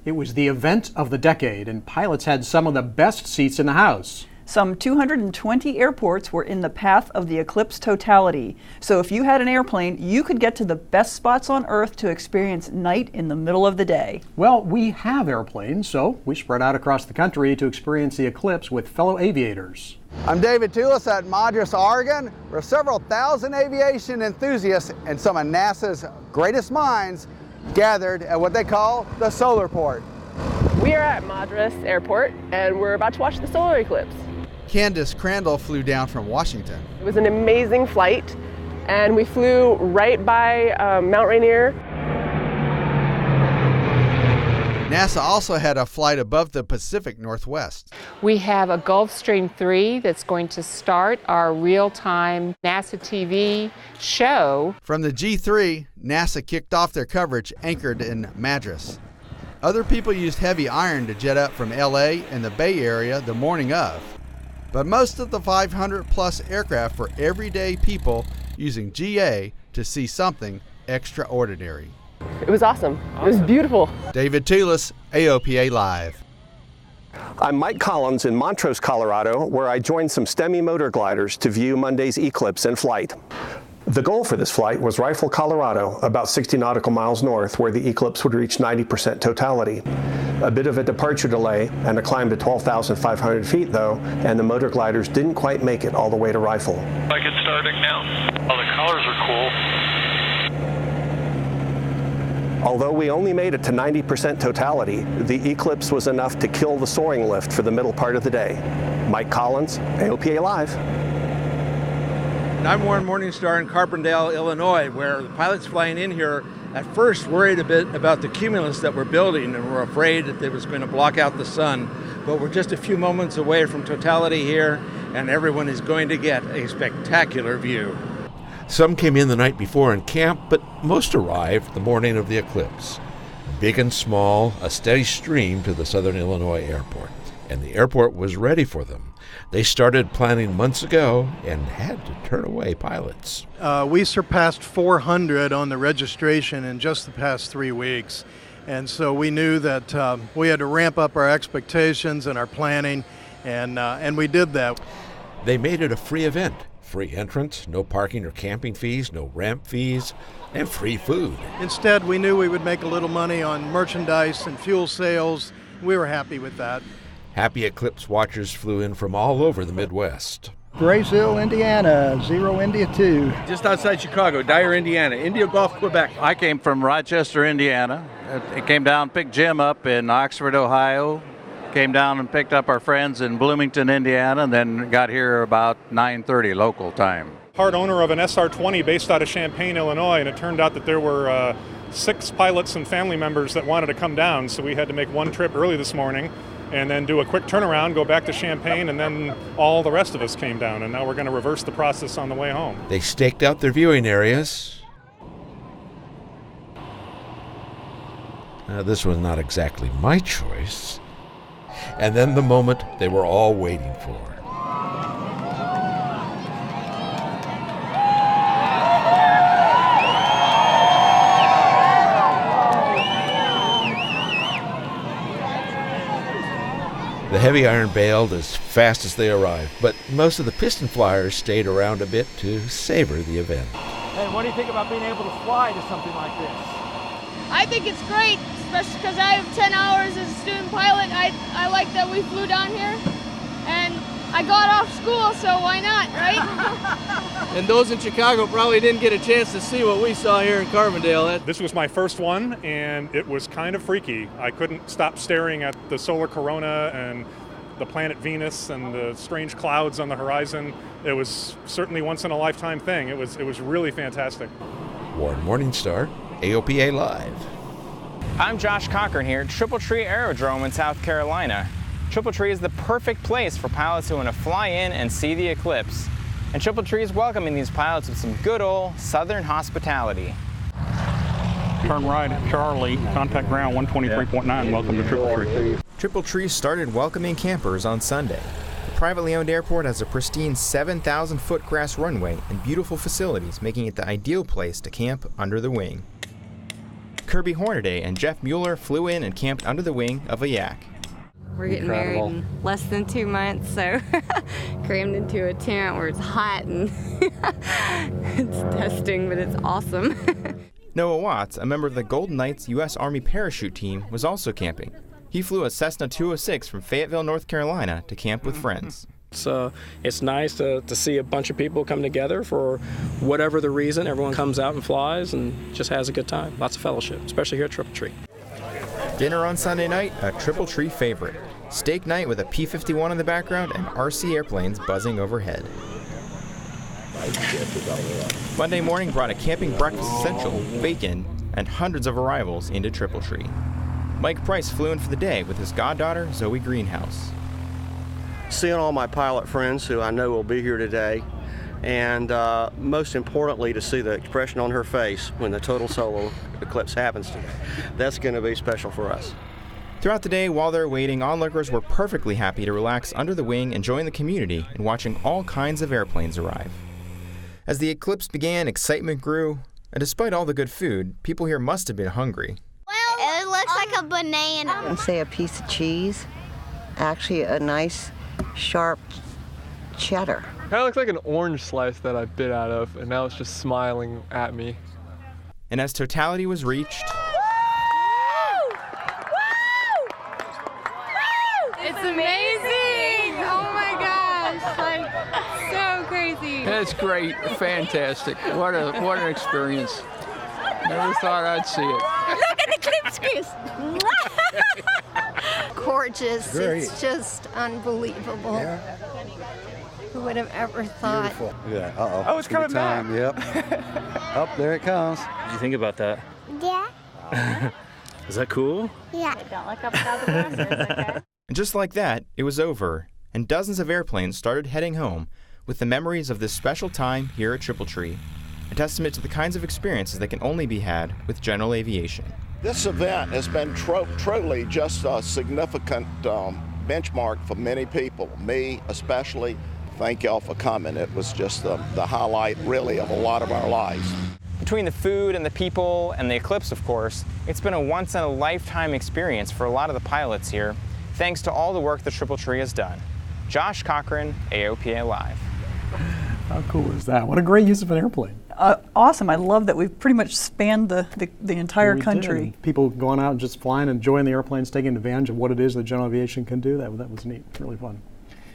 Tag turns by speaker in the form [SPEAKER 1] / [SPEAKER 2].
[SPEAKER 1] It was the event of the decade, and pilots had some of the best seats in the house.
[SPEAKER 2] Some 220 airports were in the path of the Eclipse totality. So if you had an airplane, you could get to the best spots on Earth to experience night in the middle of the day.
[SPEAKER 1] Well, we have airplanes, so we spread out across the country to experience the eclipse with fellow aviators.
[SPEAKER 3] I'm David Toulis at Madras, Oregon, where several thousand aviation enthusiasts and some of NASA's greatest minds gathered at what they call the solar port.
[SPEAKER 4] We are at Madras Airport, and we're about to watch the solar eclipse.
[SPEAKER 3] Candace Crandall flew down from Washington.
[SPEAKER 4] It was an amazing flight, and we flew right by Mount Rainier.
[SPEAKER 3] NASA also had a flight above the Pacific Northwest.
[SPEAKER 5] We have a Gulfstream 3 that's going to start our real-time NASA TV show.
[SPEAKER 3] From the G3, NASA kicked off their coverage anchored in Madras. Other people used heavy iron to jet up from LA and the Bay Area the morning of. But most of the 500-plus aircraft were everyday people using GA to see something extraordinary.
[SPEAKER 4] It was awesome. It was beautiful.
[SPEAKER 3] David Toulis, AOPA Live.
[SPEAKER 6] I'm Mike Collins in Montrose, Colorado, where I joined some STEMI motor gliders to view Monday's eclipse in flight. The goal for this flight was Rifle, Colorado, about 60 nautical miles north, where the eclipse would reach 90% totality. A bit of a departure delay and a climb to 12,500 feet, though, and the motor gliders didn't quite make it all the way to Rifle.
[SPEAKER 7] I get starting now. Oh, the colors are cool.
[SPEAKER 6] Although we only made it to 90% totality, the eclipse was enough to kill the soaring lift for the middle part of the day. Mike Collins, AOPA Live.
[SPEAKER 8] I'm Warren Morningstar in Carbondale, Illinois, where the pilots flying in here at first worried a bit about the cumulus that we're building and were afraid that it was going to block out the sun. But we're just a few moments away from totality here, and everyone is going to get a spectacular view.
[SPEAKER 9] Some came in the night before and camped, but most arrived the morning of the eclipse. Big and small, a steady stream to the Southern Illinois airport, and the airport was ready for them. They started planning months ago and had to turn away pilots.
[SPEAKER 10] We surpassed 400 on the registration in just the past 3 weeks. And so we knew that we had to ramp up our expectations and our planning, and we did that.
[SPEAKER 9] They made it a free event. Free entrance, no parking or camping fees, no ramp fees, and free food.
[SPEAKER 10] Instead, we knew we would make a little money on merchandise and fuel sales. We were happy with that.
[SPEAKER 9] Happy eclipse watchers flew in from all over the Midwest.
[SPEAKER 11] Graysville, Indiana, 0 India 2.
[SPEAKER 8] Just outside Chicago, Dyer, Indiana, India Gulf, Quebec.
[SPEAKER 12] I came from Rochester, Indiana. It came down, picked Jim up in Oxford, Ohio. Came down and picked up our friends in Bloomington, Indiana, and then got here about 9:30 local time.
[SPEAKER 13] Part owner of an SR-20 based out of Champaign, Illinois, and it turned out that there were 6 pilots and family members that wanted to come down, so we had to make one trip early this morning and then do a quick turnaround, go back to Champaign, and then all the rest of us came down, and now we're going to reverse the process on the way home.
[SPEAKER 9] They staked out their viewing areas. This was not exactly my choice. And then the moment they were all waiting for. The heavy iron bailed as fast as they arrived, but most of the piston flyers stayed around a bit to savor the event.
[SPEAKER 14] Hey, what do you think about being able to fly to something like this?
[SPEAKER 15] I think it's great, especially because I have 10 hours as a student pilot. I like that we flew down here, and I got off school, so why not, right?
[SPEAKER 14] And those in Chicago probably didn't get a chance to see what we saw here in Carbondale.
[SPEAKER 13] This was my first one, and it was kind of freaky. I couldn't stop staring at the solar corona and the planet Venus and the strange clouds on the horizon. It was certainly once-in-a-lifetime thing. It was really fantastic.
[SPEAKER 9] Warren Morningstar, AOPA Live.
[SPEAKER 16] I'm Josh Cochran here at Triple Tree Aerodrome in South Carolina. Triple Tree is the perfect place for pilots who want to fly in and see the eclipse. And Triple Tree is welcoming these pilots with some good old Southern hospitality.
[SPEAKER 17] Turn right at Charlie, contact ground 123.9, welcome to Triple Tree.
[SPEAKER 18] Triple Tree started welcoming campers on Sunday. The privately owned airport has a pristine 7,000-foot grass runway and beautiful facilities, making it the ideal place to camp under the wing. Kirby Hornaday and Jeff Mueller flew in and camped under the wing of a yak.
[SPEAKER 19] We're getting married in less than 2 months, so crammed into a tent where it's hot and it's testing, but it's awesome.
[SPEAKER 18] Noah Watts, a member of the Golden Knights U.S. Army parachute team, was also camping. He flew a Cessna 206 from Fayetteville, North Carolina to camp with friends.
[SPEAKER 20] It's nice to see a bunch of people come together for whatever the reason. Everyone comes out and flies and just has a good time. Lots of fellowship, especially here at Triple Tree.
[SPEAKER 18] Dinner on Sunday night, a Triple Tree favorite. Steak night with a P-51 in the background and RC airplanes buzzing overhead. Monday morning brought a camping breakfast essential, bacon, and hundreds of arrivals into Triple Tree. Mike Price flew in for the day with his goddaughter, Zoe Greenhouse.
[SPEAKER 21] Seeing all my pilot friends who I know will be here today, and most importantly to see the expression on her face when the total solo eclipse happens today. That's going to be special for us.
[SPEAKER 18] Throughout the day, while they're waiting, onlookers were perfectly happy to relax under the wing and join the community in watching all kinds of airplanes arrive. As the eclipse began, excitement grew, and despite all the good food, people here must have been hungry.
[SPEAKER 22] Well, it looks like a banana.
[SPEAKER 23] I'd say a piece of cheese, actually a nice sharp cheddar.
[SPEAKER 24] Kind of looks like an orange slice that I bit out of, and now it's just smiling at me.
[SPEAKER 18] And as totality was reached,
[SPEAKER 22] It's amazing! Oh my gosh, like so crazy.
[SPEAKER 25] It's great, fantastic. What an experience. Never thought I'd see it.
[SPEAKER 22] Look at the Eclipse! Gorgeous.
[SPEAKER 23] Great.
[SPEAKER 22] It's just unbelievable.
[SPEAKER 23] Yeah.
[SPEAKER 22] Who would have ever thought?
[SPEAKER 23] Beautiful.
[SPEAKER 26] Yeah, uh-oh.
[SPEAKER 20] Oh, it's coming back.
[SPEAKER 26] Yep. Up there it comes.
[SPEAKER 27] What do you think about that?
[SPEAKER 22] Yeah.
[SPEAKER 27] Is that cool?
[SPEAKER 22] Yeah. Don't look up without the glasses, okay?
[SPEAKER 18] and just like that, it was over, and dozens of airplanes started heading home with the memories of this special time here at Triple Tree, a testament to the kinds of experiences that can only be had with general aviation.
[SPEAKER 28] This event has been truly just a significant benchmark for many people, me especially. Thank y'all for coming. It was just the highlight, really, of a lot of our lives.
[SPEAKER 16] Between the food and the people and the eclipse, of course, it's been a once-in-a-lifetime experience for a lot of the pilots here, thanks to all the work that Triple Tree has done. Josh Cochran, AOPA Live.
[SPEAKER 1] How cool is that? What a great use of an airplane.
[SPEAKER 2] Awesome. I love that we've pretty much spanned the entire country.
[SPEAKER 1] People going out and just flying, enjoying the airplanes, taking advantage of what it is that general aviation can do. That was neat. Really fun.